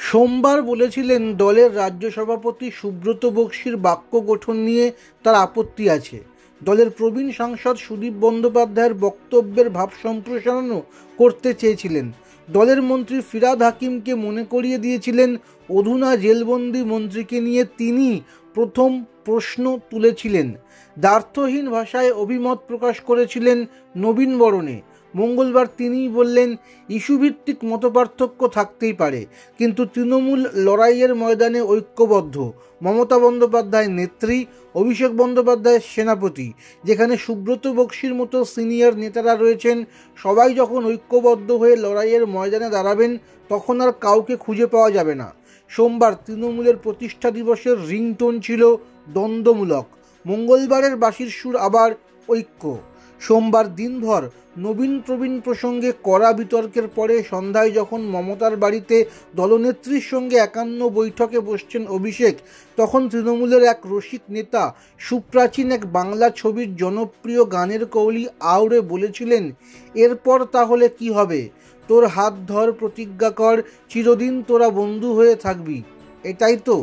সোমবার বলেছিলেন দলের রাজ্য সভাপতি সুব্রত বক্সির বাক্য গঠন নিয়ে তার আপত্তি আছে। দলের প্রবীণ সাংসদ সুদীপ বন্দ্যোপাধ্যায়ের বক্তব্যের ভাব সম্প্রসারণও করতে চেয়েছিলেন। দলের মন্ত্রী ফিরহাদ হাকিমকে মনে করিয়ে দিয়েছিলেন অধুনা জেলবন্দি মন্ত্রীকে নিয়ে তিনি প্রথম প্রশ্ন তুলেছিলেন। দ্ব্যর্থহীন ভাষায় অভিমত প্রকাশ করেছিলেন নবীন বরণে। মঙ্গলবার তিনিই বললেন, ইস্যুভিত্তিক মতপার্থক্য থাকতেই পারে, কিন্তু তৃণমূল লড়াইয়ের ময়দানে ঐক্যবদ্ধ। মমতা বন্দ্যোপাধ্যায় নেত্রী, অভিষেক বন্দ্যোপাধ্যায় সেনাপতি। যেখানে সুব্রত বক্সির মতো সিনিয়র নেতারা রয়েছেন, সবাই যখন ঐক্যবদ্ধ হয়ে লড়াইয়ের ময়দানে দাঁড়াবেন তখন আর কাউকে খুঁজে পাওয়া যাবে না। সোমবার তৃণমূলের প্রতিষ্ঠা দিবসের রিংটোন ছিল দ্বন্দ্বমূলক। মঙ্গলবারের বাঁশির সুর আবার ঐক্য। সোমবার দিনভর নবীন প্রবীণ প্রসঙ্গে কড়া বিতর্কের পরে সন্ধ্যায় যখন মমতার বাড়িতে দলনেত্রীর সঙ্গে একান্ন বৈঠকে বসছেন অভিষেক, তখন তৃণমূলের এক রসিক নেতা সুপ্রাচীন এক বাংলা ছবির জনপ্রিয় গানের কৌলি আওড়ে বলেছিলেন, এরপর তাহলে কি হবে? তোর হাত ধর, প্রতিজ্ঞা কর, চিরদিন তোরা বন্ধু হয়ে থাকবি। এটাই তো।